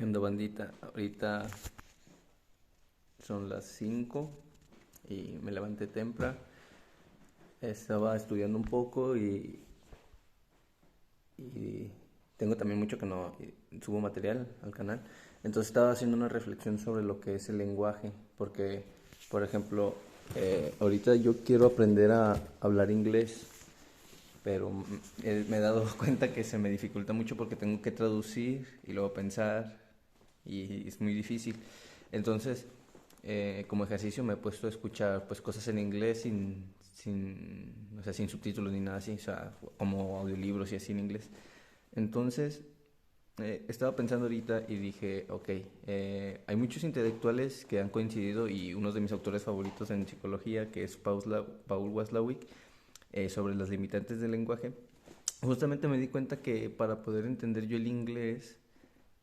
¿Qué onda, bandita? Ahorita son las 5 y me levanté temprano. Estaba estudiando un poco y tengo también mucho que no subo material al canal. Entonces estaba haciendo una reflexión sobre lo que es el lenguaje, porque, por ejemplo, ahorita yo quiero aprender a hablar inglés, pero me he dado cuenta que se me dificulta mucho porque tengo que traducir y luego pensar y es muy difícil. Entonces, como ejercicio me he puesto a escuchar pues cosas en inglés o sea, sin subtítulos ni nada así, o sea, como audiolibros y así en inglés. Entonces, estaba pensando ahorita y dije, ok, hay muchos intelectuales que han coincidido y uno de mis autores favoritos en psicología, que es Paul Watzlawick, sobre las limitantes del lenguaje. Justamente me di cuenta que para poder entender yo el inglés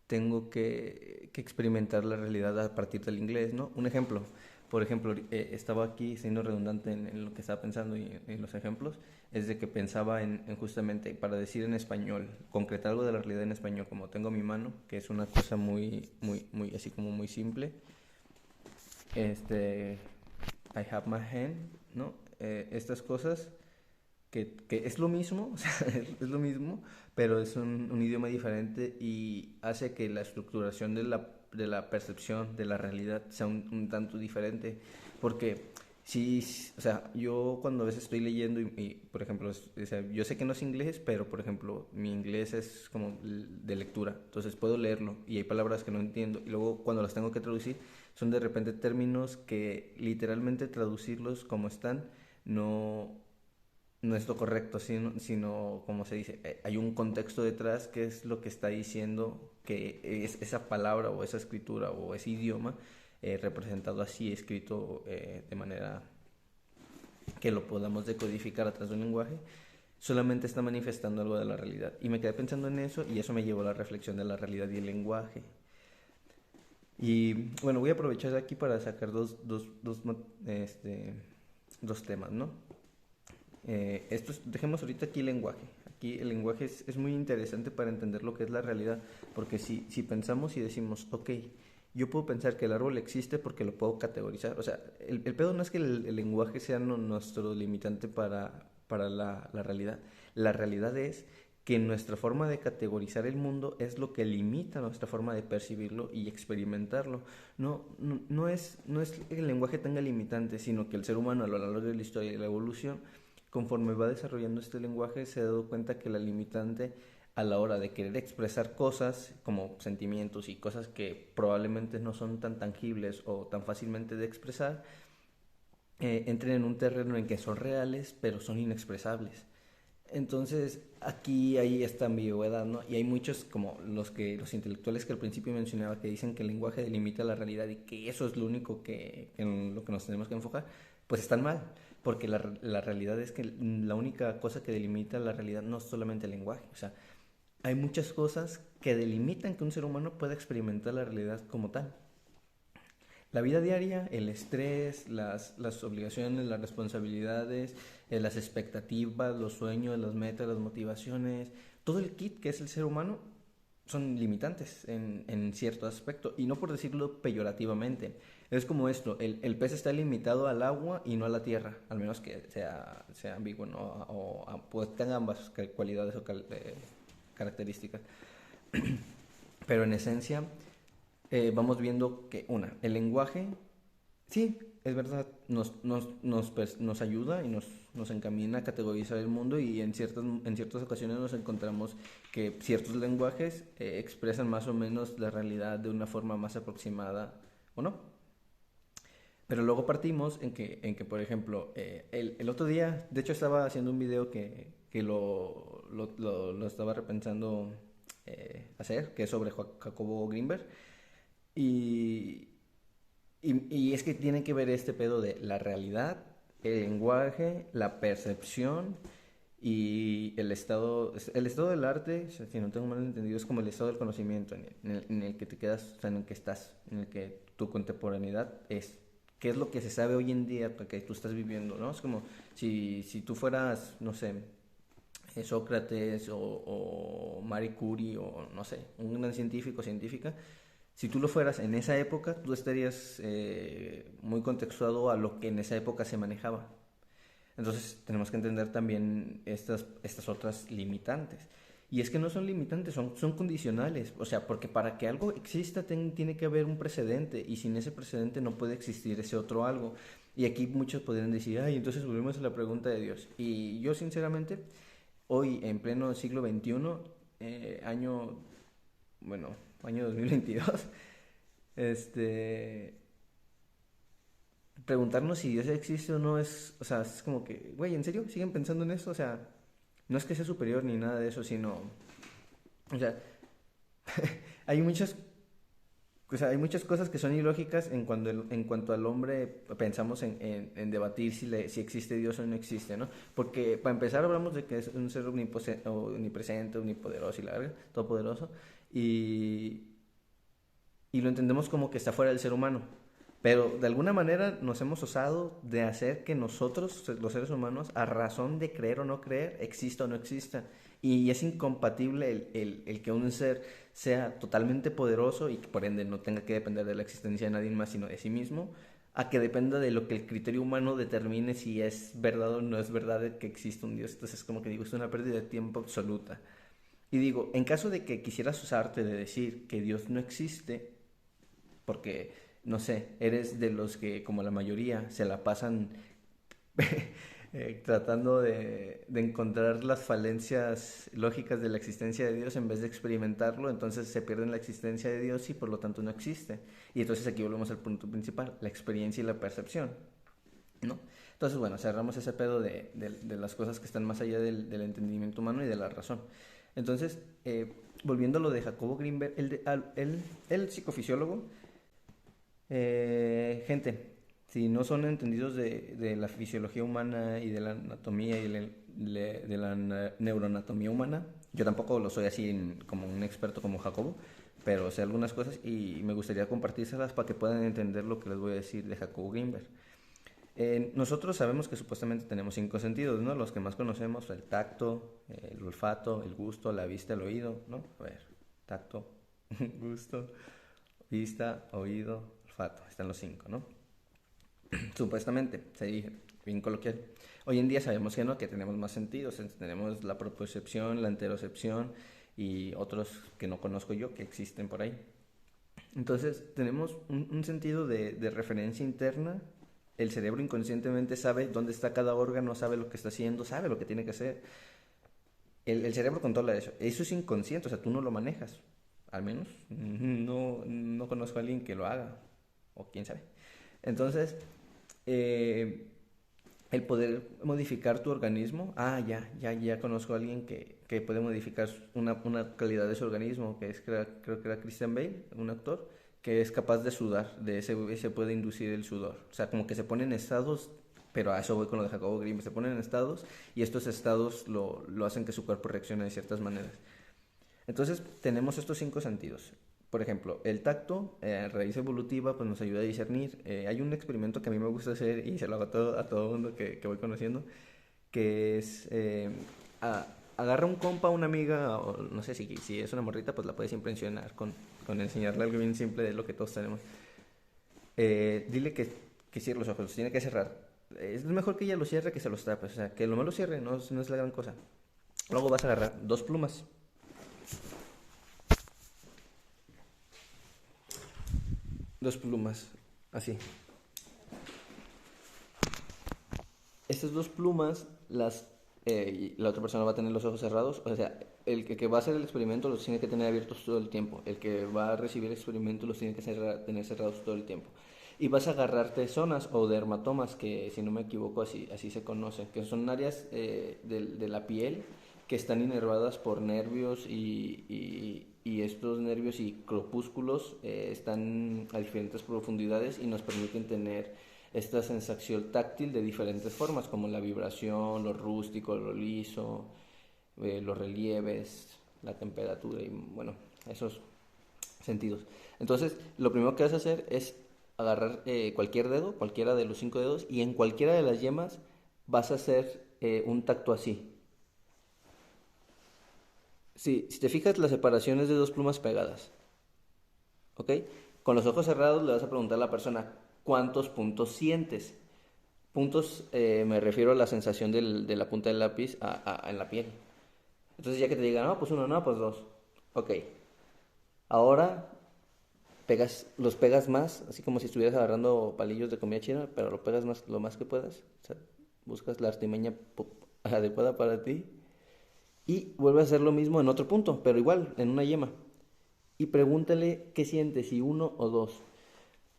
tengo que experimentar la realidad a partir del inglés, ¿no? Un ejemplo, por ejemplo, estaba aquí siendo redundante en lo que estaba pensando y en los ejemplos, es de que pensaba en justamente para decir en español, concretar algo de la realidad en español, como tengo mi mano, que es una cosa muy, así como muy simple, este, I have my hand, ¿no? Estas cosas que es lo mismo, o sea, es lo mismo, pero es un idioma diferente y hace que la estructuración de la percepción de la realidad sea un tanto diferente. Porque sí, o sea, yo cuando a veces estoy leyendo por ejemplo, o sea, yo sé que no es inglés, pero por ejemplo, mi inglés es como de lectura, entonces puedo leerlo y hay palabras que no entiendo y luego cuando las tengo que traducir son de repente términos que literalmente traducirlos como están no, no es lo correcto, sino como se dice, hay un contexto detrás que es lo que está diciendo que es esa palabra o esa escritura o ese idioma representado así, escrito de manera que lo podamos decodificar a través de un lenguaje, solamente está manifestando algo de la realidad. Y me quedé pensando en eso y eso me llevó a la reflexión de la realidad y el lenguaje. Y bueno, voy a aprovechar aquí para sacar dos temas, ¿no? Dejemos ahorita aquí el lenguaje. Aquí el lenguaje es muy interesante para entender lo que es la realidad, porque si pensamos y decimos, ok, yo puedo pensar que el árbol existe porque lo puedo categorizar. O sea, el pedo no es que el lenguaje sea nuestro limitante para la realidad. La realidad es que nuestra forma de categorizar el mundo es lo que limita nuestra forma de percibirlo y experimentarlo. No es que el lenguaje tenga limitantes, sino que el ser humano a lo largo de la historia y la evolución, conforme va desarrollando este lenguaje, se ha dado cuenta que la limitante a la hora de querer expresar cosas como sentimientos y cosas que probablemente no son tan tangibles o tan fácilmente de expresar, entren en un terreno en que son reales pero son inexpresables. Entonces, aquí hay esta ambigüedad, ¿no? Y hay muchos, como los intelectuales que al principio mencionaba, que dicen que el lenguaje delimita la realidad y que eso es lo único en lo que nos tenemos que enfocar, pues están mal, porque la realidad es que la única cosa que delimita la realidad no es solamente el lenguaje, o sea, hay muchas cosas que delimitan que un ser humano pueda experimentar la realidad como tal. La vida diaria, el estrés, las obligaciones, las responsabilidades, las expectativas, los sueños, las metas, las motivaciones, todo el kit que es el ser humano son limitantes en cierto aspecto. Y no por decirlo peyorativamente. Es como esto, el pez está limitado al agua y no a la tierra, al menos que sea ambiguo, ¿no? Pues tenga ambas cualidades o características. Pero en esencia vamos viendo que el lenguaje, sí, es verdad, nos ayuda y nos encamina a categorizar el mundo y en ciertas ocasiones nos encontramos que ciertos lenguajes expresan más o menos la realidad de una forma más aproximada o no. Pero luego partimos en que por ejemplo, el otro día, de hecho estaba haciendo un video que lo estaba repensando hacer, que es sobre Jacobo Greenberg. Y, y es que tiene que ver este pedo de la realidad, el lenguaje, la percepción y el estado del arte, si no tengo mal entendido, es como el estado del conocimiento en el que te quedas, o sea, en el que estás, en el que tu contemporaneidad es. ¿Qué es lo que se sabe hoy en día que tú estás viviendo, no? Es como si tú fueras, no sé, Sócrates o Marie Curie o no sé, un gran científico o científica, si tú lo fueras en esa época, tú estarías muy contextuado a lo que en esa época se manejaba. Entonces tenemos que entender también estas otras limitantes. Y es que no son limitantes, son condicionales. O sea, porque para que algo exista tiene que haber un precedente y sin ese precedente no puede existir ese otro algo. Y aquí muchos podrían decir, ay, entonces volvemos a la pregunta de Dios. Y yo sinceramente, hoy en pleno siglo XXI, año, bueno, año 2022, este, preguntarnos si Dios existe o no es, o sea, es como que, güey, ¿en serio siguen pensando en eso? O sea, no es que sea superior ni nada de eso, sino, o sea, hay muchas, o sea, hay muchas cosas que son ilógicas en cuanto al hombre pensamos en debatir si existe Dios o no existe, ¿no? Porque para empezar hablamos de que es un ser omnipresente, omnipoderoso y la verga, todopoderoso, y, y lo entendemos como que está fuera del ser humano. Pero de alguna manera nos hemos osado de hacer que nosotros, los seres humanos, a razón de creer o no creer, exista o no exista. Y es incompatible el que un ser sea totalmente poderoso y que por ende no tenga que depender de la existencia de nadie más sino de sí mismo, a que dependa de lo que el criterio humano determine si es verdad o no es verdad que existe un Dios. Entonces, como que digo, es una pérdida de tiempo absoluta. Y digo, en caso de que quisieras usarte de decir que Dios no existe, porque, no sé, eres de los que, como la mayoría, se la pasan tratando de encontrar las falencias lógicas de la existencia de Dios en vez de experimentarlo, entonces se pierden la existencia de Dios y por lo tanto no existe. Y entonces aquí volvemos al punto principal, la experiencia y la percepción, ¿no? Entonces, bueno, cerramos ese pedo de las cosas que están más allá del entendimiento humano y de la razón. Entonces, volviendo a lo de Jacobo Greenberg, el psicofisiólogo, gente, si no son entendidos de la fisiología humana y de la anatomía y de la neuroanatomía humana, yo tampoco lo soy así como un experto como Jacobo, pero sé algunas cosas y me gustaría compartírselas para que puedan entender lo que les voy a decir de Jacobo Greenberg. Nosotros sabemos que supuestamente tenemos 5 sentidos, ¿no? Los que más conocemos, el tacto, el olfato, el gusto, la vista, el oído, ¿no? A ver, tacto, gusto, vista, oído, olfato, están los 5, ¿no? Supuestamente, se dice, bien coloquial. Hoy en día sabemos que no, que tenemos más sentidos, tenemos la propiocepción, la interocepción y otros que no conozco yo que existen por ahí. Entonces, tenemos un sentido de referencia interna. El cerebro inconscientemente sabe dónde está cada órgano, sabe lo que está haciendo, sabe lo que tiene que hacer. El cerebro controla eso. Eso es inconsciente, o sea, tú no lo manejas. Al menos no conozco a alguien que lo haga. O quién sabe. Entonces, eh, el poder modificar tu organismo. Ya conozco a alguien que puede modificar una calidad de su organismo, que es, creo que era Christian Bale, un actor, que es capaz de sudar, ese puede inducir el sudor. O sea, como que se pone en estados, pero a eso voy con lo de Jacobo Grimm, se ponen en estados y estos estados lo hacen que su cuerpo reaccione de ciertas maneras. Entonces tenemos estos 5 sentidos. Por ejemplo, el tacto, raíz evolutiva, pues nos ayuda a discernir. Hay un experimento que a mí me gusta hacer y se lo hago a todo mundo que voy conociendo, que es agarra un compa, una amiga, o no sé si es una morrita, pues la puedes impresionar con enseñarle algo bien simple de lo que todos tenemos. Dile que cierre los ojos, los tiene que cerrar. Es mejor que ella lo cierre que se los tape, o sea, que lo malo cierre, no es la gran cosa. Luego vas a agarrar 2 plumas. 2 plumas, así. Estas 2 plumas, la otra persona va a tener los ojos cerrados. O sea, que va a hacer el experimento los tiene que tener abiertos todo el tiempo. El que va a recibir el experimento los tiene que tener cerrados todo el tiempo. Y vas a agarrarte zonas o dermatomas, que si no me equivoco así se conoce, que son áreas de la piel que están inervadas por nervios y estos nervios y corpúsculos están a diferentes profundidades y nos permiten tener esta sensación táctil de diferentes formas, como la vibración, lo rústico, lo liso, los relieves, la temperatura y bueno, esos sentidos. Entonces, lo primero que vas a hacer es agarrar cualquier dedo, cualquiera de los 5 dedos, y en cualquiera de las yemas vas a hacer un tacto así. si te fijas, la separación es de dos plumas pegadas, ¿ok? Con los ojos cerrados le vas a preguntar a la persona cuántos puntos sientes. Puntos, me refiero a la sensación de la punta del lápiz en la piel. Entonces ya que te digan, no, pues uno, no, pues dos. Ok. Ahora los pegas más, así como si estuvieras agarrando palillos de comida china, pero lo pegas más, lo más que puedas. O sea, buscas la artimaña adecuada para ti. Y vuelve a hacer lo mismo en otro punto, pero igual, en una yema. Y pregúntale qué sientes, si uno o dos.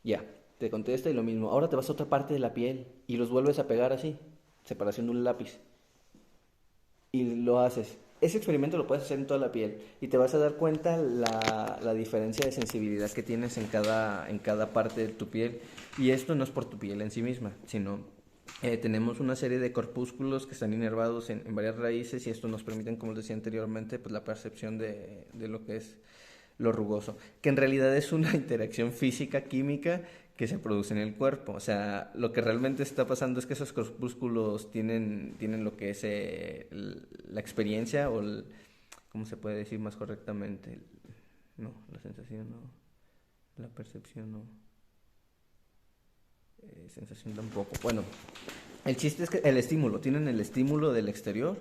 Ya, te contesta y lo mismo. Ahora te vas a otra parte de la piel y los vuelves a pegar así, separación de un lápiz. Y lo haces. Ese experimento lo puedes hacer en toda la piel y te vas a dar cuenta la diferencia de sensibilidad que tienes en cada parte de tu piel. Y esto no es por tu piel en sí misma, sino tenemos una serie de corpúsculos que están inervados en varias raíces y esto nos permite, como les decía anteriormente, pues la percepción de lo que es lo rugoso, que en realidad es una interacción física, química que se produce en el cuerpo. O sea, lo que realmente está pasando es que esos corpúsculos tienen lo que es la experiencia o ¿cómo se puede decir más correctamente? No, la sensación no, la percepción no, sensación tampoco. Bueno, el chiste es que el estímulo, tienen el estímulo del exterior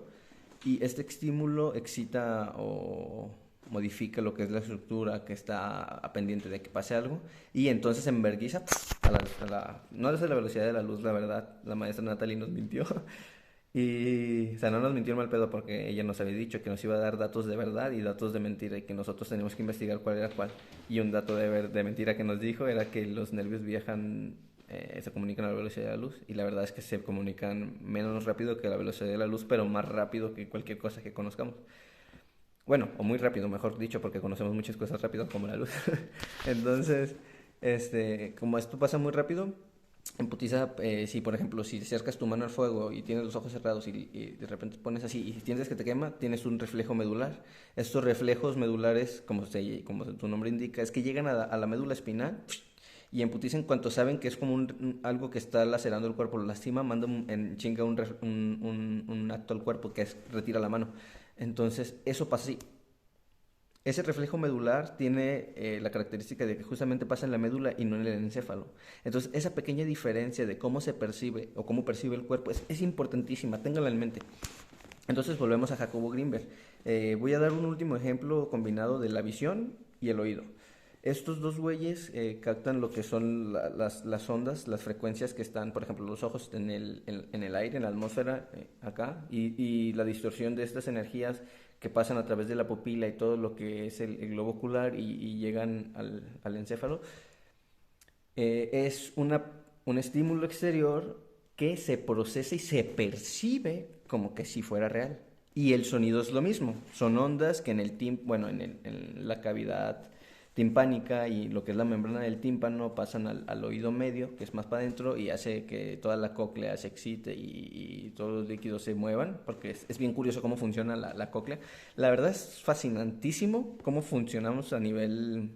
y este estímulo excita o modifica lo que es la estructura que está a pendiente de que pase algo y entonces enverguiza no es a la velocidad de la luz, la verdad, la maestra Natalie nos mintió. Y, o sea, no nos mintió el mal pedo porque ella nos había dicho que nos iba a dar datos de verdad y datos de mentira y que nosotros teníamos que investigar cuál era cuál. Y un dato de mentira que nos dijo era que los nervios viajan, se comunican a la velocidad de la luz y la verdad es que se comunican menos rápido que la velocidad de la luz, pero más rápido que cualquier cosa que conozcamos. Bueno, o muy rápido, mejor dicho, porque conocemos muchas cosas rápido como la luz. Entonces, como esto pasa muy rápido, en putiza, si por ejemplo, si acercas tu mano al fuego y tienes los ojos cerrados y de repente pones así y sientes que te quema, tienes un reflejo medular. Estos reflejos medulares, como tu nombre indica, es que llegan a la médula espinal y en putiza, en cuanto saben que es como algo que está lacerando el cuerpo, lo lastima, mandan en chinga un acto al cuerpo que es retira la mano. Entonces, eso pasa así. Ese reflejo medular tiene la característica de que justamente pasa en la médula y no en el encéfalo. Entonces, esa pequeña diferencia de cómo se percibe o cómo percibe el cuerpo es importantísima, ténganla en mente. Entonces, volvemos a Jacobo Grinberg. Voy a dar un último ejemplo combinado de la visión y el oído. Estos dos güeyes captan lo que son las ondas, las frecuencias que están, por ejemplo, los ojos en el aire, en la atmósfera, acá, y la distorsión de estas energías que pasan a través de la pupila y todo lo que es el globo ocular y llegan al encéfalo, es un estímulo exterior que se procesa y se percibe como que si fuera real. Y el sonido es lo mismo, son ondas que bueno, en la cavidad timpánica y lo que es la membrana del tímpano pasan al oído medio, que es más para adentro, y hace que toda la cóclea se excite y todos los líquidos se muevan, porque es bien curioso cómo funciona la cóclea. La verdad es fascinantísimo cómo funcionamos a nivel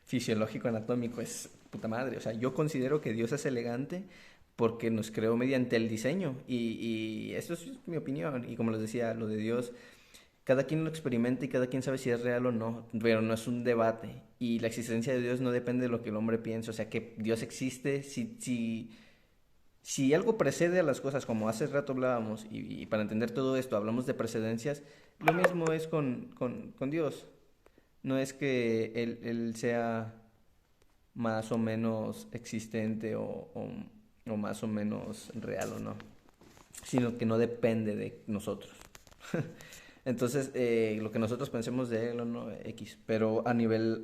fisiológico, anatómico, es puta madre. O sea, yo considero que Dios es elegante porque nos creó mediante el diseño y eso es mi opinión. Y como les decía, lo de Dios cada quien lo experimenta y cada quien sabe si es real o no, pero no es un debate. Y la existencia de Dios no depende de lo que el hombre piense. O sea, que Dios existe. Si algo precede a las cosas, como hace rato hablábamos, y para entender todo esto hablamos de precedencias, lo mismo es con Dios. No es que él sea más o menos existente o más o menos real o no, sino que no depende de nosotros. Entonces, lo que nosotros pensemos de él o no, X, pero a nivel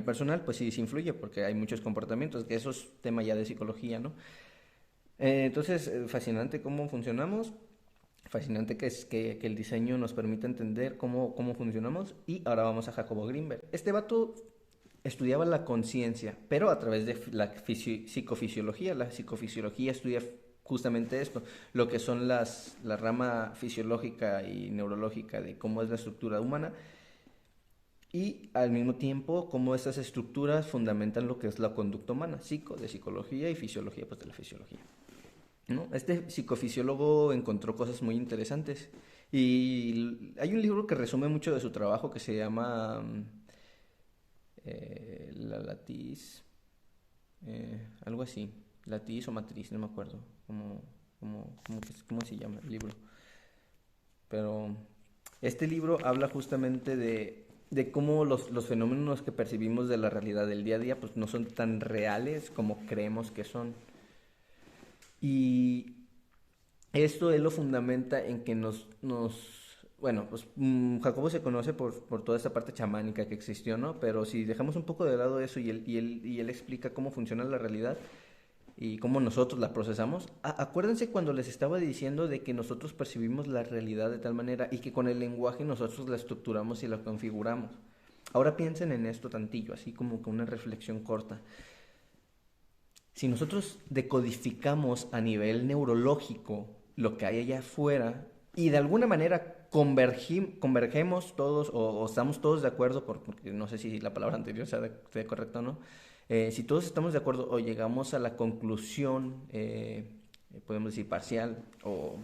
personal, pues sí, sí influye porque hay muchos comportamientos, que eso es tema ya de psicología, ¿no? Entonces, fascinante cómo funcionamos, fascinante que el diseño nos permite entender cómo funcionamos y ahora vamos a Jacobo Greenberg. Este vato estudiaba la conciencia, pero a través de la psicofisiología. La psicofisiología estudia justamente esto, lo que son la rama fisiológica y neurológica de cómo es la estructura humana y al mismo tiempo cómo estas estructuras fundamentan lo que es la conducta humana, de psicología y fisiología, pues de la fisiología. ¿No? Este psicofisiólogo encontró cosas muy interesantes Y hay un libro que resume mucho de su trabajo que se llama La latiz, algo así, latiz o matriz, no me acuerdo cómo se llama el libro. Pero este libro habla justamente de cómo los fenómenos que percibimos de la realidad del día a día pues no son tan reales como creemos que son. Y esto él lo fundamenta en que bueno, pues Jacobo se conoce por toda esta parte chamánica que existió, ¿no? Pero si dejamos un poco de lado eso y él explica cómo funciona la realidad y cómo nosotros la procesamos, acuérdense cuando les estaba diciendo de que nosotros percibimos la realidad de tal manera y que con el lenguaje nosotros la estructuramos y la configuramos. Ahora piensen en esto tantillo, así como que una reflexión corta. Si nosotros decodificamos a nivel neurológico lo que hay allá afuera y de alguna manera convergemos todos o estamos todos de acuerdo, porque no sé si la palabra anterior sea correcta o no, si todos estamos de acuerdo o llegamos a la conclusión, podemos decir parcial o,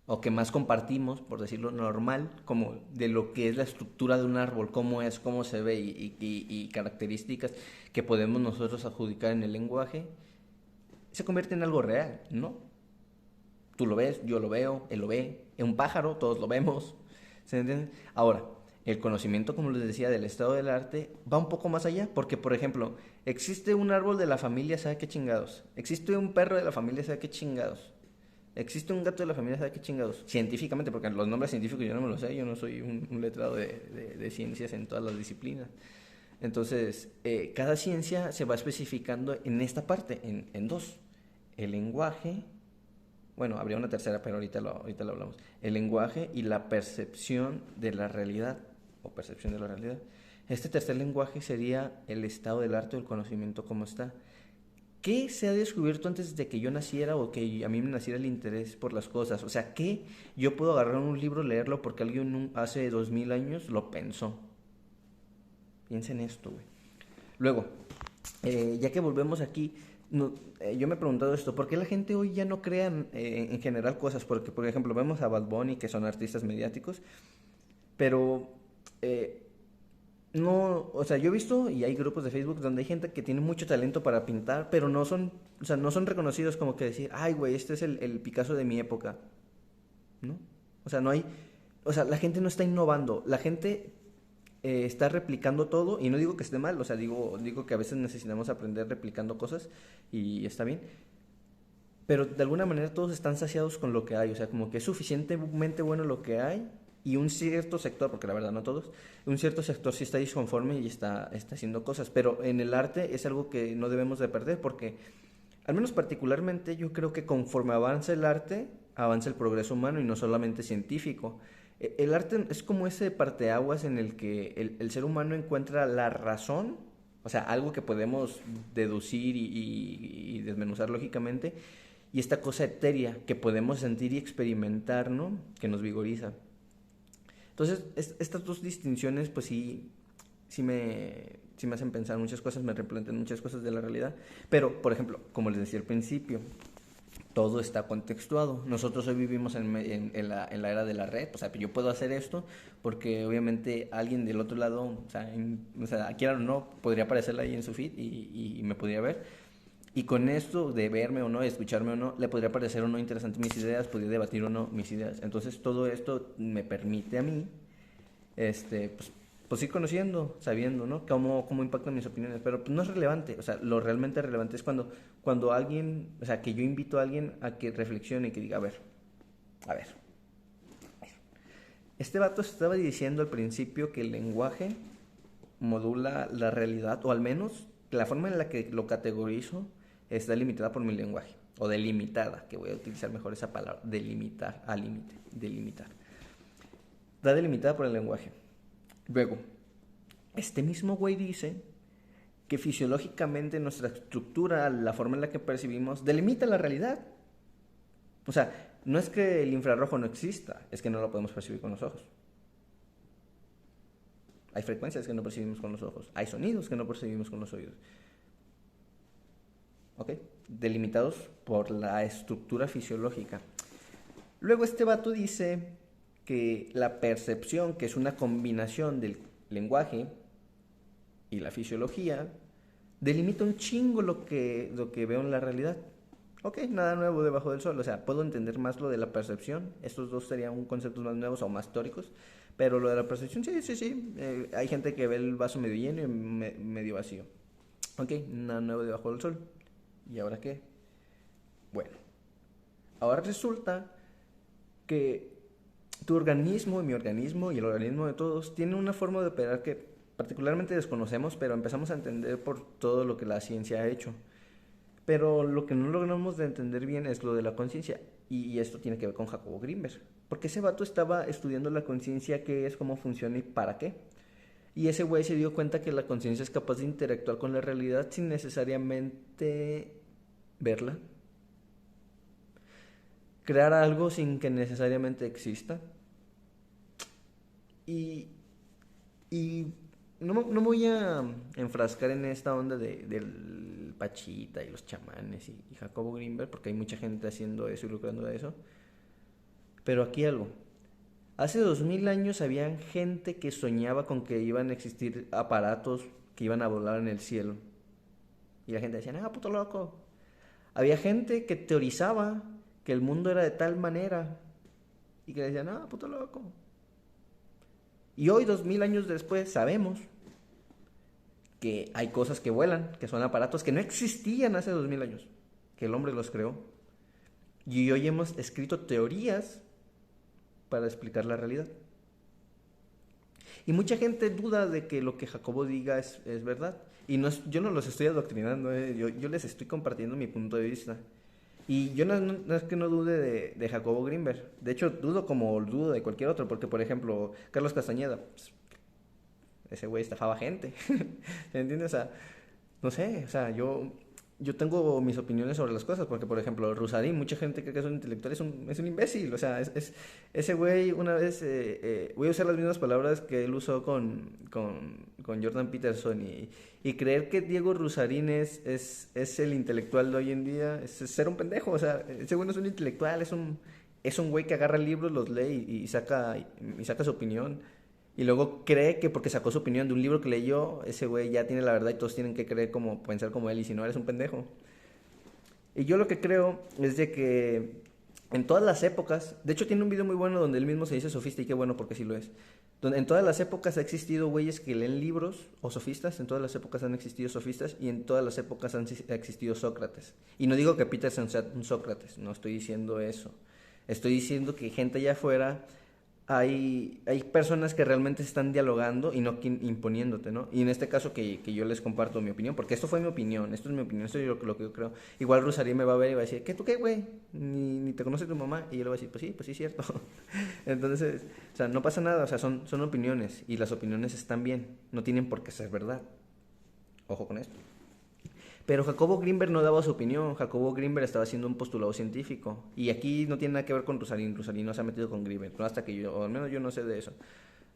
o que más compartimos, por decirlo normal, como de lo que es la estructura de un árbol, cómo es, cómo se ve y características que podemos nosotros adjudicar en el lenguaje, se convierte en algo real, ¿no? Tú lo ves, yo lo veo, él lo ve, es un pájaro, todos lo vemos, ¿se entiende? Ahora, el conocimiento, como les decía, del estado del arte va un poco más allá, porque, por ejemplo, existe un árbol de la familia, ¿sabe qué chingados? Existe un perro de la familia, ¿sabe qué chingados? Existe un gato de la familia, ¿sabe qué chingados? Científicamente, porque los nombres científicos yo no me los sé, yo no soy un letrado de ciencias en todas las disciplinas. Entonces, cada ciencia se va especificando en esta parte, en dos. El lenguaje, bueno, habría una tercera, pero ahorita lo hablamos. El lenguaje y la percepción de la realidad, o percepción de la realidad. Este tercer lenguaje sería el estado del arte o el conocimiento como está. ¿Qué se ha descubierto antes de que yo naciera o que a mí me naciera el interés por las cosas? O sea, ¿qué yo puedo agarrar un libro, leerlo porque alguien hace 2000 años lo pensó? Piensa en esto, güey. Luego, ya que volvemos aquí, yo me he preguntado esto, ¿por qué la gente hoy ya no crea en general cosas? Porque, por ejemplo, vemos a Bad Bunny, que son artistas mediáticos, pero eh, no, o sea, yo he visto y hay grupos de Facebook donde hay gente que tiene mucho talento para pintar, pero no son, o sea, no son reconocidos como que decir, ay, güey, este es el Picasso de mi época, ¿no? O sea, no hay, o sea, la gente no está innovando, la gente está replicando todo y no digo que esté mal, o sea, digo que a veces necesitamos aprender replicando cosas y está bien, pero de alguna manera todos están saciados con lo que hay, o sea, como que es suficientemente bueno lo que hay y un cierto sector, porque la verdad no todos, un cierto sector sí está disconforme y está haciendo cosas, pero en el arte es algo que no debemos de perder porque, al menos particularmente, yo creo que conforme avanza el arte, avanza el progreso humano y no solamente científico. El arte es como ese parteaguas en el que el ser humano encuentra la razón, o sea, algo que podemos deducir y desmenuzar lógicamente, y esta cosa etérea que podemos sentir y experimentar, ¿no? Que nos vigoriza. Entonces, estas dos distinciones, pues sí me hacen pensar muchas cosas, me replantean muchas cosas de la realidad. Pero, por ejemplo, como les decía al principio, todo está contextuado. Nosotros hoy vivimos en la era de la red. O sea, yo puedo hacer esto porque obviamente alguien del otro lado, o sea, quiera o no, podría aparecerle ahí en su feed y me podría ver. Y con esto de verme o no, de escucharme o no, le podría parecer o no interesante mis ideas, podría debatir o no mis ideas. Entonces todo esto me permite a mí, pues, ir conociendo, sabiendo, ¿no? Cómo impactan mis opiniones. Pero pues, no es relevante. O sea, lo realmente relevante es cuando alguien, o sea, que yo invito a alguien a que reflexione y que diga, a ver. Este vato estaba diciendo al principio que el lenguaje modula la realidad, o al menos la forma en la que lo categorizo está limitada por mi lenguaje, o delimitada, que voy a utilizar mejor esa palabra, delimitar, a límite, delimitar. Está delimitada por el lenguaje. Luego, este mismo güey dice que fisiológicamente nuestra estructura, la forma en la que percibimos, delimita la realidad. O sea, no es que el infrarrojo no exista, es que no lo podemos percibir con los ojos. Hay frecuencias que no percibimos con los ojos, hay sonidos que no percibimos con los oídos. ¿Ok? Delimitados por la estructura fisiológica. Luego este vato dice que la percepción, que es una combinación del lenguaje y la fisiología, delimita un chingo lo que veo en la realidad. Ok, nada nuevo debajo del sol. O sea, puedo entender más lo de la percepción. Estos dos serían conceptos más nuevos o más teóricos. Pero lo de la percepción, sí, sí, sí. Hay gente que ve el vaso medio lleno y medio vacío. Ok, nada nuevo debajo del sol. ¿Y ahora qué? Bueno, ahora resulta que tu organismo y mi organismo y el organismo de todos tienen una forma de operar que particularmente desconocemos, pero empezamos a entender por todo lo que la ciencia ha hecho. Pero lo que no logramos de entender bien es lo de la conciencia. Y esto tiene que ver con Jacobo Grinberg. Porque ese vato estaba estudiando la conciencia, qué es, cómo funciona y para qué. Y ese güey se dio cuenta que la conciencia es capaz de interactuar con la realidad sin necesariamente verla. Crear algo sin que necesariamente exista. Y, y no me voy a enfrascar en esta onda del Pachita y los chamanes y Jacobo Greenberg, porque hay mucha gente haciendo eso y lucrando de eso. Pero aquí algo. Hace 2000 años había gente que soñaba con que iban a existir aparatos que iban a volar en el cielo. Y la gente decía, ah, puto loco. Había gente que teorizaba que el mundo era de tal manera y que decían, ah, puto loco. Y hoy, 2000 años después, sabemos que hay cosas que vuelan, que son aparatos que no existían hace 2000 años, que el hombre los creó. Y hoy hemos escrito teorías para explicar la realidad. Y mucha gente duda de que lo que Jacobo diga es verdad. Y no yo no los estoy adoctrinando, yo les estoy compartiendo mi punto de vista. Y yo no es que no dude de Jacobo Greenberg. De hecho, dudo como dudo de cualquier otro, porque por ejemplo, Carlos Castañeda, pues, ese güey estafaba gente. ¿Se entiende? O sea, no sé, o sea, yo tengo mis opiniones sobre las cosas, porque por ejemplo, Rusarín, mucha gente cree que es un intelectual, es un imbécil, o sea, ese güey una vez, voy a usar las mismas palabras que él usó con Jordan Peterson y creer que Diego Rusarín es el intelectual de hoy en día, es ser un pendejo, o sea, ese güey no es un intelectual, es un güey que agarra libros, los lee y saca su opinión. Y luego cree que porque sacó su opinión de un libro que leyó, ese güey ya tiene la verdad y todos tienen que creer como, pensar como él, y si no, eres un pendejo. Y yo lo que creo es de que en todas las épocas, de hecho tiene un video muy bueno donde él mismo se dice sofista y qué bueno porque sí lo es. Donde en todas las épocas ha existido güeyes que leen libros o sofistas, en todas las épocas han existido sofistas y en todas las épocas ha existido Sócrates. Y no digo que Peterson sea un Sócrates, no estoy diciendo eso. Estoy diciendo que gente allá afuera hay personas que realmente están dialogando y no imponiéndote, ¿no? Y en este caso que yo les comparto mi opinión, porque esto fue mi opinión, esto es mi opinión, esto es lo que yo creo. Igual Rosalía me va a ver y va a decir, ¿qué tú qué, güey? Ni te conoce tu mamá. Y yo le voy a decir, pues sí, cierto. Entonces, o sea, no pasa nada, o sea, son opiniones y las opiniones están bien, no tienen por qué ser verdad. Ojo con esto. Pero Jacobo Greenberg no daba su opinión, Jacobo Greenberg estaba haciendo un postulado científico. Y aquí no tiene nada que ver con Rosalín, Rosalín no se ha metido con Greenberg, no hasta que yo, o al menos yo no sé de eso.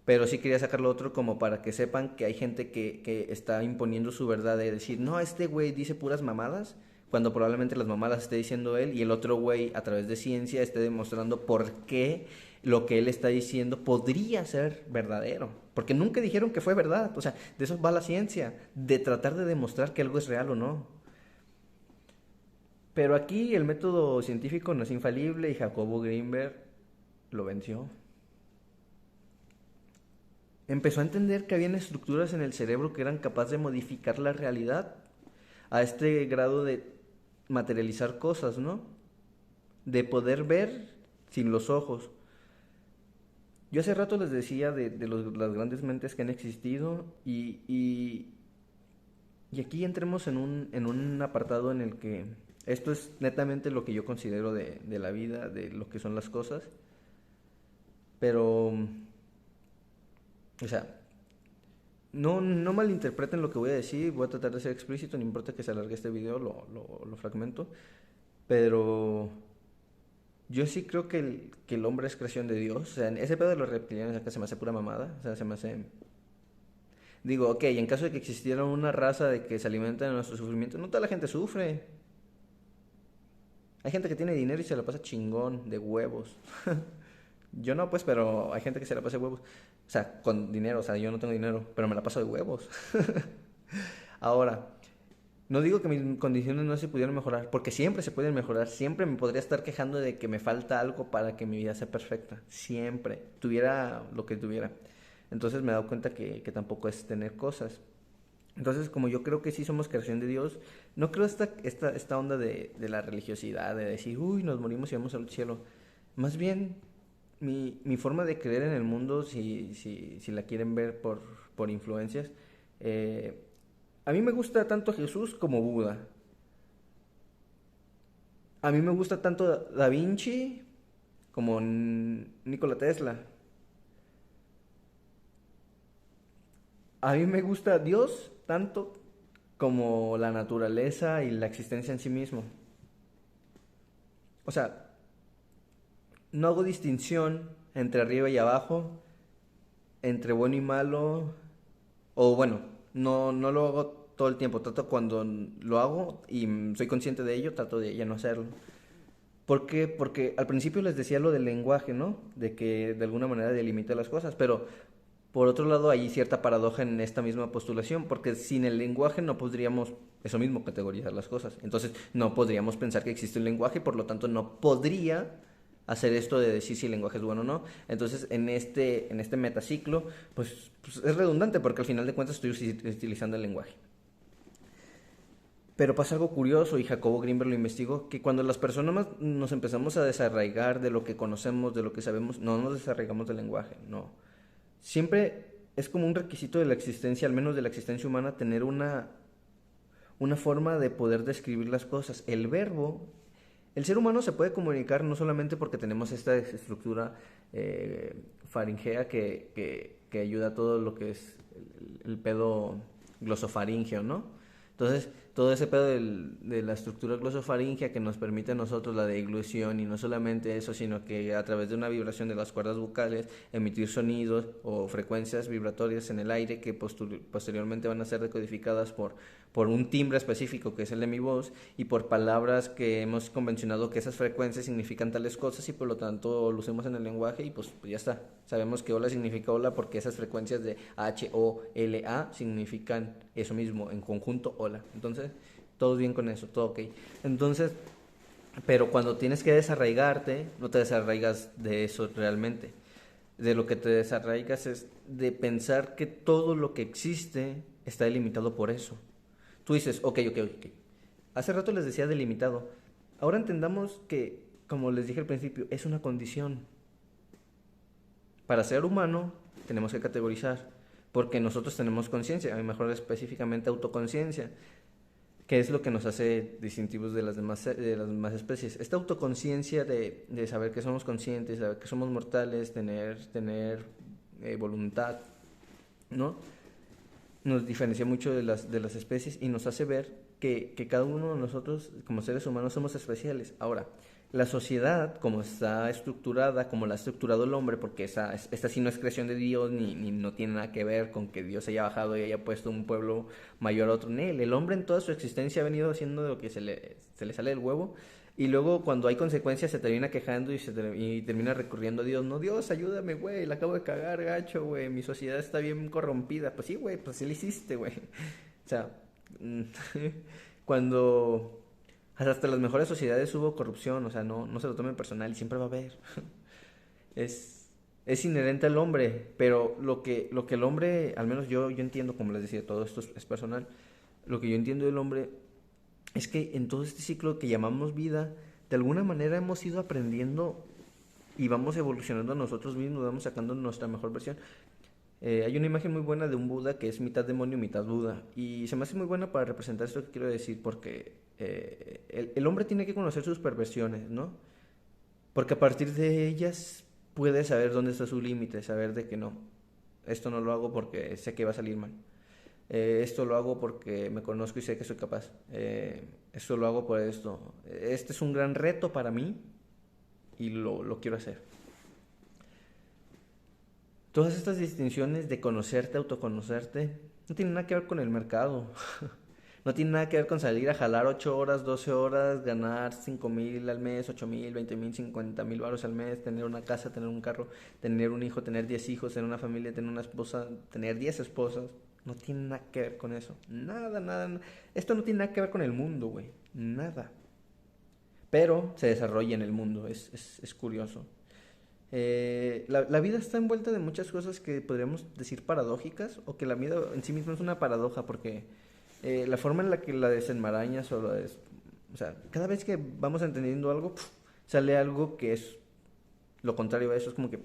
Pero sí quería sacarlo otro como para que sepan que hay gente que está imponiendo su verdad de decir, no, este güey dice puras mamadas, cuando probablemente las mamadas esté diciendo él y el otro güey a través de ciencia esté demostrando por qué lo que él está diciendo podría ser verdadero. Porque nunca dijeron que fue verdad. O sea, de eso va la ciencia, de tratar de demostrar que algo es real o no. Pero aquí el método científico no es infalible y Jacobo Greenberg lo venció. Empezó a entender que habían estructuras en el cerebro que eran capaces de modificar la realidad a este grado de materializar cosas, ¿no? De poder ver sin los ojos. Yo hace rato les decía de las grandes mentes que han existido y aquí entremos en un apartado en el que esto es netamente lo que yo considero de la vida, de lo que son las cosas, pero, o sea, no malinterpreten lo que voy a decir, voy a tratar de ser explícito, no importa que se alargue este video, lo fragmento, pero yo sí creo que el hombre es creación de Dios, o sea, ese pedo de los reptilianos acá se me hace pura mamada, o sea, se me hace... Digo, ok, en caso de que existiera una raza de que se alimenta de nuestro sufrimiento, no toda la gente sufre. Hay gente que tiene dinero y se la pasa chingón, de huevos. Yo no, pues, pero hay gente que se la pasa de huevos. O sea, con dinero, o sea, yo no tengo dinero, pero me la paso de huevos. Ahora, no digo que mis condiciones no se pudieran mejorar, porque siempre se pueden mejorar. Siempre me podría estar quejando de que me falta algo para que mi vida sea perfecta. Siempre. Tuviera lo que tuviera. Entonces me he dado cuenta que tampoco es tener cosas. Entonces, como yo creo que sí somos creación de Dios, no creo esta onda de la religiosidad, de decir, uy, nos morimos y vamos al cielo. Más bien, mi forma de creer en el mundo, si la quieren ver por influencias, eh, a mí me gusta tanto Jesús como Buda. A mí me gusta tanto Da Vinci como Nikola Tesla. A mí me gusta Dios tanto como la naturaleza y la existencia en sí mismo. O sea, no hago distinción entre arriba y abajo, entre bueno y malo, o bueno, no lo hago todo el tiempo. Trato cuando lo hago y soy consciente de ello, trato de ya no hacerlo. ¿Por qué? Porque al principio les decía lo del lenguaje, ¿no? De que de alguna manera delimita las cosas, pero por otro lado hay cierta paradoja en esta misma postulación, porque sin el lenguaje no podríamos, eso mismo, categorizar las cosas. Entonces no podríamos pensar que existe un lenguaje y por lo tanto no podría hacer esto de decir si el lenguaje es bueno o no. Entonces en este metaciclo, pues es redundante porque al final de cuentas estoy utilizando el lenguaje. Pero pasa algo curioso, y Jacobo Greenberg lo investigó, que cuando las personas nos empezamos a desarraigar de lo que conocemos, de lo que sabemos, no nos desarraigamos del lenguaje, no. Siempre es como un requisito de la existencia, al menos de la existencia humana, tener una forma de poder describir las cosas. El ser humano se puede comunicar no solamente porque tenemos esta estructura faringea que ayuda a todo lo que es el pedo glosofaringeo, ¿no? Entonces, todo ese pedo de la estructura glosofaringea que nos permite a nosotros la deglución, y no solamente eso, sino que a través de una vibración de las cuerdas vocales emitir sonidos o frecuencias vibratorias en el aire que posteriormente van a ser decodificadas por un timbre específico que es el de mi voz, y por palabras que hemos convencionado que esas frecuencias significan tales cosas y por lo tanto lo usamos en el lenguaje y pues ya está. Sabemos que hola significa hola porque esas frecuencias de H-O-L-A significan eso mismo, en conjunto hola. Entonces, todo bien con eso, todo ok. Entonces, pero cuando tienes que desarraigarte, no te desarraigas de eso realmente. De lo que te desarraigas es de pensar que todo lo que existe está delimitado por eso. Tú dices, ok. Hace rato les decía delimitado. Ahora entendamos que, como les dije al principio, es una condición. Para ser humano tenemos que categorizar, porque nosotros tenemos conciencia, a mejor específicamente autoconciencia, que es lo que nos hace distintivos de las demás especies. Esta autoconciencia de saber que somos conscientes, saber que somos mortales, tener voluntad, ¿no? Nos diferencia mucho de las especies y nos hace ver que cada uno de nosotros como seres humanos somos especiales. Ahora, la sociedad, como está estructurada, como la ha estructurado el hombre, porque esta sí no es creación de Dios, ni no tiene nada que ver con que Dios haya bajado y haya puesto un pueblo mayor a otro en él. El hombre en toda su existencia ha venido haciendo lo que se le sale del huevo, y luego cuando hay consecuencias se termina quejando y termina recurriendo a Dios. No, Dios, ayúdame, güey, la acabo de cagar, gacho, güey, mi sociedad está bien corrompida. Pues sí, güey, pues sí lo hiciste, güey. O sea, cuando hasta las mejores sociedades hubo corrupción, o sea, no se lo tomen personal y siempre va a haber. Es inherente al hombre, pero lo que el hombre, al menos yo entiendo, como les decía, todo esto es personal, lo que yo entiendo del hombre es que en todo este ciclo que llamamos vida, de alguna manera hemos ido aprendiendo y vamos evolucionando nosotros mismos, vamos sacando nuestra mejor versión. Hay una imagen muy buena de un Buda que es mitad demonio, mitad Buda, y se me hace muy buena para representar esto que quiero decir, porque el hombre tiene que conocer sus perversiones, ¿no? Porque a partir de ellas puede saber dónde está su límite, saber de que no, esto no lo hago porque sé que va a salir mal. Esto lo hago porque me conozco y sé que soy capaz. Esto lo hago por esto. Este es un gran reto para mí y lo quiero hacer. Todas estas distinciones de conocerte, autoconocerte, no tienen nada que ver con el mercado. No tiene nada que ver con salir a jalar 8 horas, 12 horas, ganar 5,000 al mes, 8,000, 20,000, 50,000 baros al mes, tener una casa, tener un carro, tener un hijo, tener 10 hijos, tener una familia, tener una esposa, tener 10 esposas. No tiene nada que ver con eso. Nada, nada. Esto no tiene nada que ver con el mundo, güey. Nada. Pero se desarrolla en el mundo. Es curioso. La vida está envuelta de muchas cosas que podríamos decir paradójicas, o que la vida en sí misma es una paradoja, porque la forma en la que la desenmarañas o sea, cada vez que vamos entendiendo algo, sale algo que es lo contrario a eso. Es como que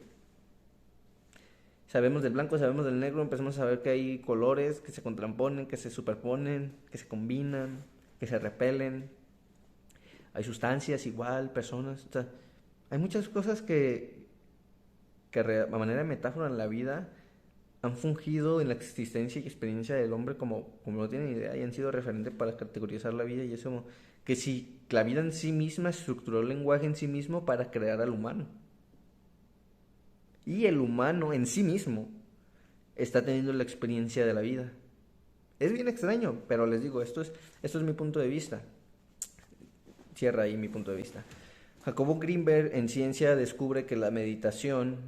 sabemos del blanco, sabemos del negro, empezamos a saber que hay colores que se contraponen, que se superponen, que se combinan, que se repelen. Hay sustancias igual, personas, o sea, hay muchas cosas que a manera de metáfora en la vida han fungido en la existencia y experiencia del hombre como no tienen idea, y han sido referente para categorizar la vida. Y es como que si la vida en sí misma estructuró el lenguaje en sí mismo para crear al humano, y el humano en sí mismo está teniendo la experiencia de la vida. Es bien extraño, pero les digo, esto es mi punto de vista. Cierra ahí mi punto de vista. Jacobo Greenberg en Ciencia descubre que la meditación,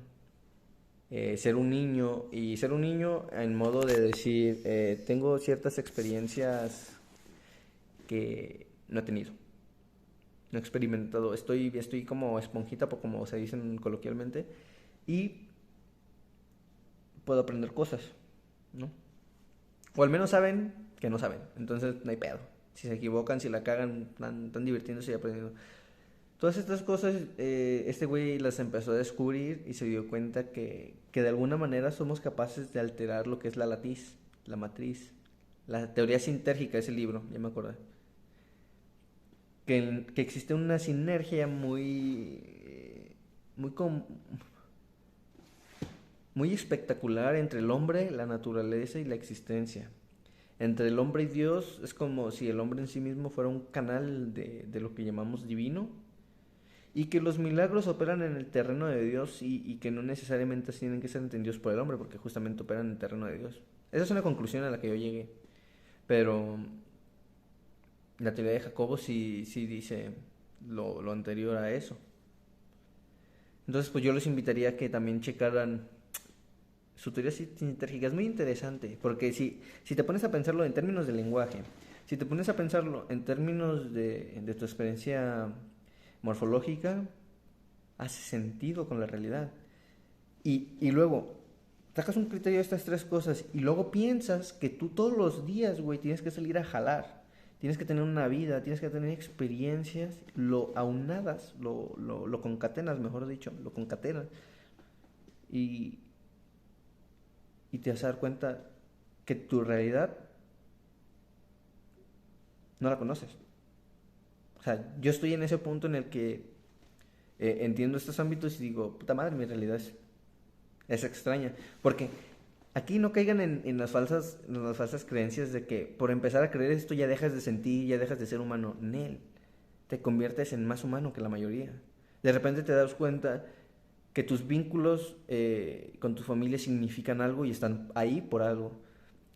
ser un niño, y ser un niño en modo de decir, tengo ciertas experiencias que no he tenido, no he experimentado, estoy como esponjita, como se dicen coloquialmente, y puedo aprender cosas, ¿no? O al menos saben que no saben, entonces no hay pedo. Si se equivocan, si la cagan, están divirtiéndose y aprendiendo. Todas estas cosas, este güey las empezó a descubrir y se dio cuenta que de alguna manera somos capaces de alterar lo que es la latiz, la matriz. La teoría sintérgica es el libro, ya me acordé. Que existe una sinergia muy, muy espectacular entre el hombre, la naturaleza y la existencia. Entre el hombre y Dios es como si el hombre en sí mismo fuera un canal de lo que llamamos divino, y que los milagros operan en el terreno de Dios, y que no necesariamente tienen que ser entendidos por el hombre, porque justamente operan en el terreno de Dios. Esa es una conclusión a la que yo llegué. Pero la teoría de Jacobo sí dice lo anterior a eso. Entonces, pues yo les invitaría a que también checaran su teoría sintérgica. Es muy interesante, porque si te pones a pensarlo en términos de lenguaje, si te pones a pensarlo en términos de tu experiencia morfológica, hace sentido con la realidad. Y luego, sacas un criterio de estas tres cosas y luego piensas que tú todos los días, güey, tienes que salir a jalar. Tienes que tener una vida, tienes que tener experiencias, lo aunadas, lo concatenas, mejor dicho, lo concatenas. Y, y te vas a dar cuenta que tu realidad no la conoces. O sea, yo estoy en ese punto en el que entiendo estos ámbitos y digo, puta madre, mi realidad es extraña. Porque aquí no caigan en las falsas creencias de que por empezar a creer esto ya dejas de sentir, ya dejas de ser humano. Nel, te conviertes en más humano que la mayoría. De repente te das cuenta que tus vínculos con tu familia significan algo y están ahí por algo.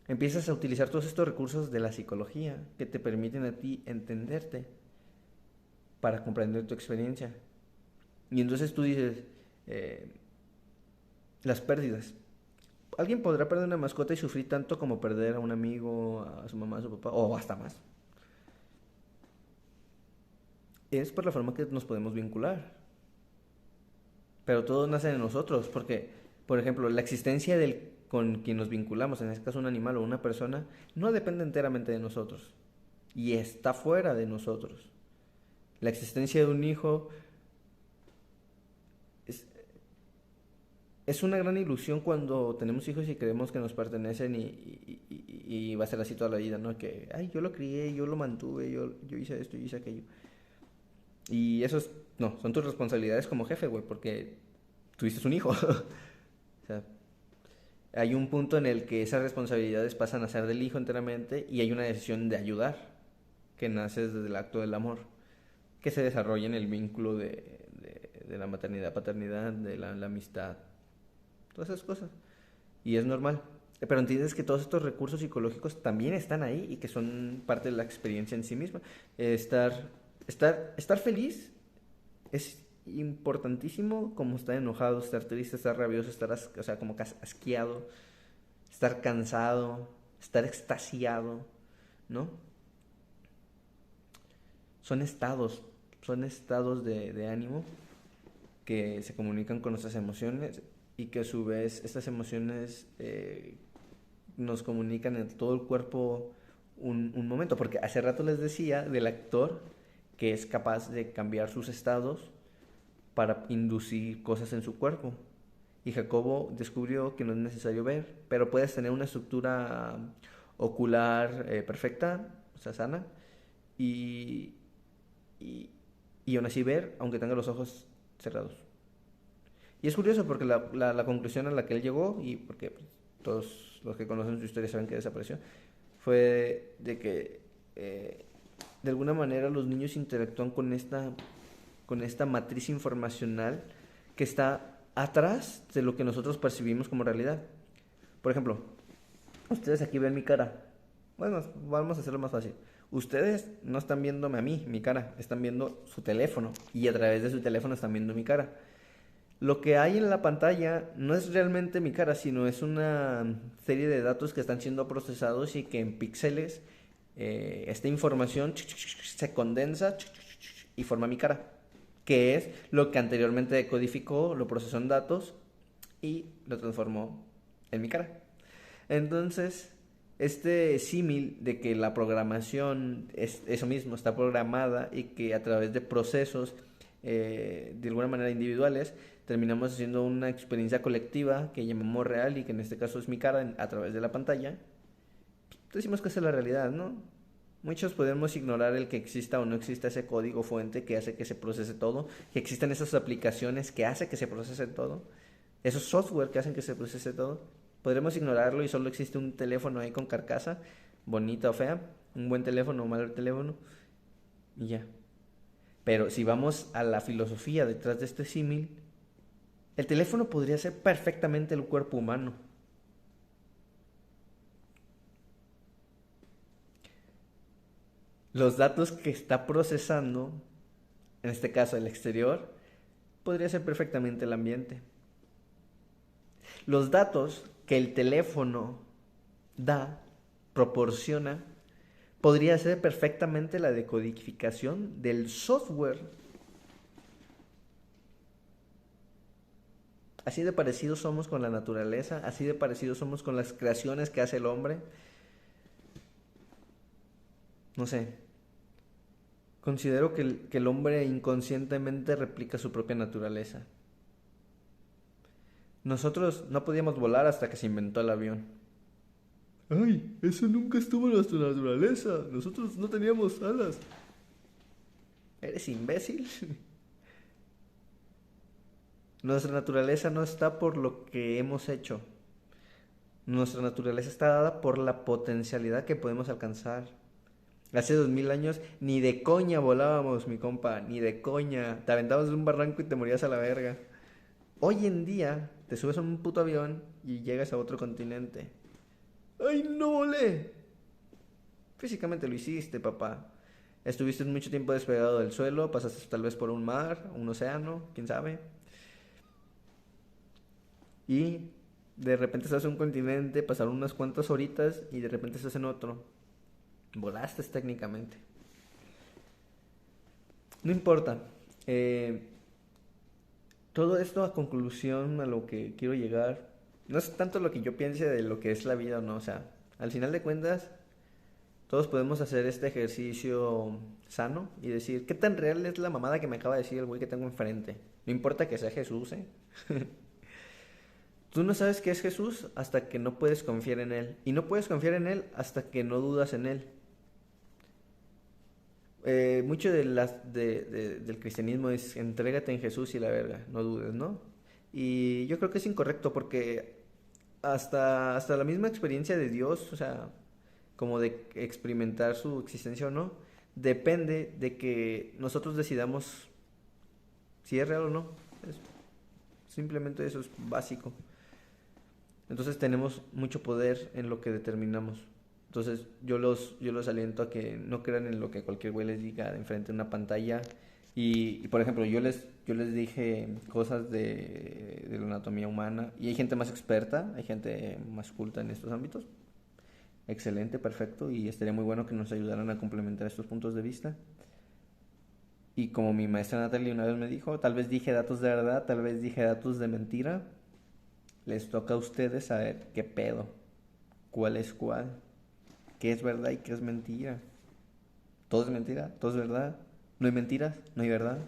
Empiezas a utilizar todos estos recursos de la psicología que te permiten a ti entenderte para comprender tu experiencia. Y entonces tú dices, eh, las pérdidas. Alguien podrá perder una mascota y sufrir tanto como perder a un amigo, a su mamá, a su papá, o hasta más. Es por la forma que nos podemos vincular. Pero todo nace en nosotros, porque, por ejemplo, la existencia del con quien nos vinculamos, en este caso un animal o una persona, no depende enteramente de nosotros. Y está fuera de nosotros. La existencia de un hijo es, es una gran ilusión cuando tenemos hijos y creemos que nos pertenecen, y va a ser así toda la vida, ¿no? Que, ay, yo lo crié, yo lo mantuve, yo hice esto, yo hice aquello. Y eso no, son tus responsabilidades como jefe, güey, porque tuviste un hijo. O sea, hay un punto en el que esas responsabilidades pasan a ser del hijo enteramente, y hay una decisión de ayudar que nace desde el acto del amor, que se desarrolla en el vínculo de la maternidad, paternidad, de la amistad, todas esas cosas. Y es normal. Pero entiendes que todos estos recursos psicológicos también están ahí y que son parte de la experiencia en sí misma. Estar feliz es importantísimo, como estar enojado, estar triste, estar rabioso, o sea, como asqueado, estar cansado, estar extasiado, ¿no? Son estados, son estados de ánimo que se comunican con nuestras emociones y que a su vez estas emociones nos comunican en todo el cuerpo un momento, porque hace rato les decía del actor que es capaz de cambiar sus estados para inducir cosas en su cuerpo. Y Jacobo descubrió que no es necesario ver, pero puedes tener una estructura ocular perfecta, o sea, sana, y, y, y aún así ver, aunque tenga los ojos cerrados. Y es curioso porque la conclusión a la que él llegó, y porque pues, todos los que conocen su historia saben que desapareció, fue de que de alguna manera los niños interactúan con esta matriz informacional que está atrás de lo que nosotros percibimos como realidad. Por ejemplo, ustedes aquí ven mi cara. Bueno, vamos a hacerlo más fácil. Ustedes no están viéndome a mí, mi cara, están viendo su teléfono y a través de su teléfono están viendo mi cara. Lo que hay en la pantalla no es realmente mi cara, sino es una serie de datos que están siendo procesados y que en píxeles esta información se condensa y forma mi cara, que es lo que anteriormente decodificó, lo procesó en datos y lo transformó en mi cara. Entonces, este símil de que la programación es eso mismo, está programada y que a través de procesos de alguna manera individuales terminamos haciendo una experiencia colectiva que llamamos real y que en este caso es mi cara a través de la pantalla, decimos que esa es la realidad, ¿no? Muchos podemos ignorar el que exista o no exista ese código fuente que hace que se procese todo, que existan esas aplicaciones que hacen que se procese todo, esos software que hacen que se procese todo. Podremos ignorarlo y solo existe un teléfono ahí con carcasa, bonita o fea, un buen teléfono o mal teléfono, y ya. Pero si vamos a la filosofía detrás de este símil, el teléfono podría ser perfectamente el cuerpo humano. Los datos que está procesando, en este caso el exterior, podría ser perfectamente el ambiente. Los datos que el teléfono da, proporciona, podría ser perfectamente la decodificación del software. Así de parecidos somos con la naturaleza, así de parecidos somos con las creaciones que hace el hombre. No sé, considero que el hombre inconscientemente replica su propia naturaleza. Nosotros no podíamos volar hasta que se inventó el avión. Ay, eso nunca estuvo en nuestra naturaleza. Nosotros no teníamos alas. ¿Eres imbécil? Nuestra naturaleza no está por lo que hemos hecho. Nuestra naturaleza está dada por la potencialidad que podemos alcanzar. Hace 2000 años ni de coña volábamos, mi compa, ni de coña. Te aventabas de un barranco y te morías a la verga. Hoy en día te subes a un puto avión y llegas a otro continente. ¡Ay, no volé! Físicamente lo hiciste, papá. Estuviste mucho tiempo despegado del suelo, pasaste tal vez por un mar, un océano, quién sabe. Y de repente estás en un continente, pasaron unas cuantas horitas y de repente estás en otro. Volaste técnicamente. No importa. Todo esto a conclusión a lo que quiero llegar. No es tanto lo que yo piense de lo que es la vida o no. O sea, al final de cuentas, todos podemos hacer este ejercicio sano y decir, ¿qué tan real es la mamada que me acaba de decir el güey que tengo enfrente? No importa que sea Jesús, ¿eh? Tú no sabes qué es Jesús hasta que no puedes confiar en Él. Y no puedes confiar en Él hasta que no dudas en Él. Mucho del cristianismo es entrégate en Jesús y la verga, no dudes, ¿no? Y yo creo que es incorrecto porque hasta la misma experiencia de Dios, o sea, como de experimentar su existencia o no, depende de que nosotros decidamos si es real o no. Es, simplemente eso es básico. Entonces tenemos mucho poder en lo que determinamos. Entonces yo los aliento a que no crean en lo que cualquier güey les diga de enfrente de una pantalla. Por ejemplo, yo les dije cosas de la anatomía humana y hay gente más experta, hay gente más culta en estos ámbitos. Excelente, perfecto, y estaría muy bueno que nos ayudaran a complementar estos puntos de vista. Y como mi maestra Natalie una vez me dijo, tal vez dije datos de verdad, tal vez dije datos de mentira. Les toca a ustedes saber qué pedo, cuál es cuál, qué es verdad y qué es mentira. Todo es mentira, todo es verdad. No hay mentiras, no hay verdad.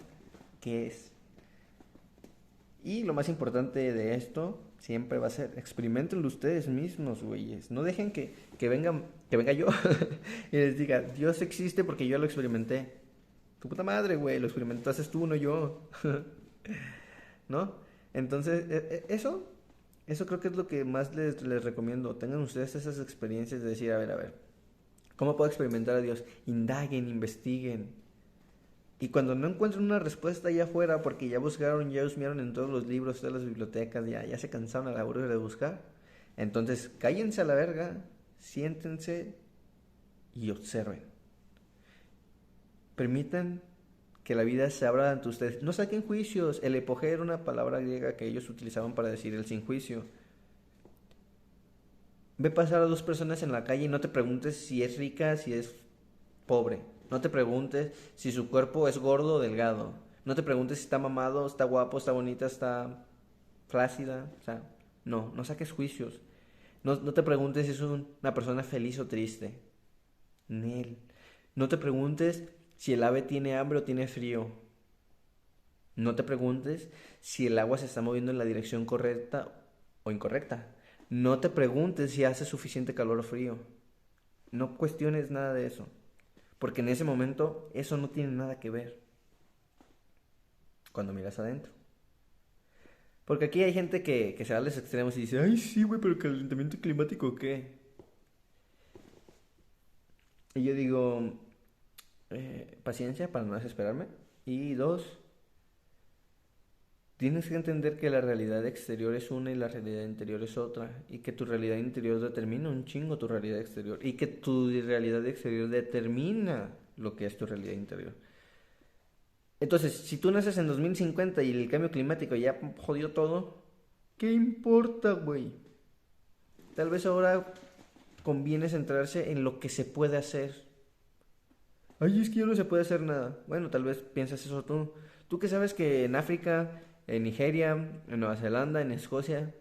¿Qué es? Y lo más importante de esto siempre va a ser, experimentenlo ustedes mismos, güeyes. No dejen que venga yo y les diga, Dios existe porque yo lo experimenté. Tu puta madre, güey, lo experimentaste tú, no yo. ¿No? Entonces, eso creo que es lo que más les recomiendo. Tengan ustedes esas experiencias de decir, a ver, ¿cómo puedo experimentar a Dios? Indaguen, investiguen. Y cuando no encuentren una respuesta allá afuera, porque ya buscaron, ya husmearon en todos los libros, todas las bibliotecas, ya se cansaron a la hora de buscar, entonces cállense a la verga, siéntense y observen. Permitan que la vida se abra ante ustedes. No saquen juicios. El epogé era una palabra griega que ellos utilizaban para decir el sin juicio. Ve pasar a dos personas en la calle y no te preguntes si es rica, si es pobre. No te preguntes si su cuerpo es gordo o delgado. No te preguntes si está mamado, está guapo, está bonita, está flácida. O sea, no saques juicios. No te preguntes si es una persona feliz o triste. Nel. No te preguntes si el ave tiene hambre o tiene frío. No te preguntes si el agua se está moviendo en la dirección correcta o incorrecta. No te preguntes si hace suficiente calor o frío. No cuestiones nada de eso. Porque en ese momento eso no tiene nada que ver cuando miras adentro. Porque aquí hay gente que se va a los extremos y dice, ay, sí, güey, pero calentamiento climático, ¿qué? Y yo digo, paciencia para no desesperarme. Y dos, tienes que entender que la realidad exterior es una y la realidad interior es otra. Y que tu realidad interior determina un chingo tu realidad exterior. Y que tu realidad exterior determina lo que es tu realidad interior. Entonces, si tú naces en 2050 y el cambio climático ya jodió todo, ¿qué importa, güey? Tal vez ahora conviene centrarse en lo que se puede hacer. Ay, es que ya no se puede hacer nada. Bueno, tal vez piensas eso tú. Tú que sabes que en África, en Nigeria, en Nueva Zelanda, en Escocia,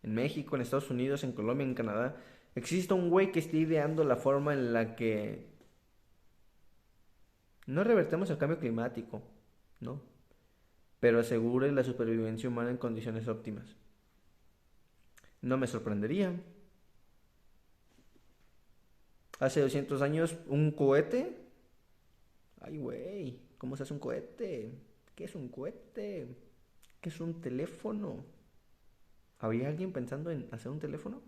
en México, en Estados Unidos, en Colombia, en Canadá, existe un güey que esté ideando la forma en la que no revertemos el cambio climático, ¿no? Pero asegure la supervivencia humana en condiciones óptimas. No me sorprendería. Hace 200 años, un cohete. Ay, güey, ¿cómo se hace un cohete? ¿Qué es un cohete? ¿Qué es un teléfono? ¿Había alguien pensando en hacer un teléfono?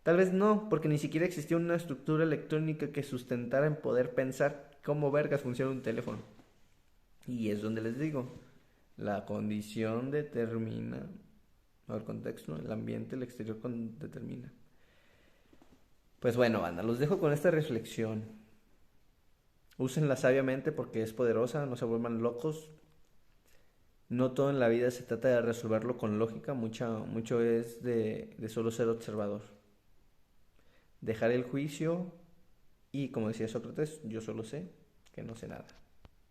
Tal vez no, porque ni siquiera existía una estructura electrónica que sustentara en poder pensar cómo vergas funciona un teléfono. Y es donde les digo, la condición determina, o el contexto, el ambiente, el exterior determina. Pues bueno, banda, los dejo con esta reflexión. Úsenla sabiamente porque es poderosa, no se vuelvan locos. No todo en la vida se trata de resolverlo con lógica, mucho es de solo ser observador. Dejar el juicio y, como decía Sócrates, yo solo sé que no sé nada.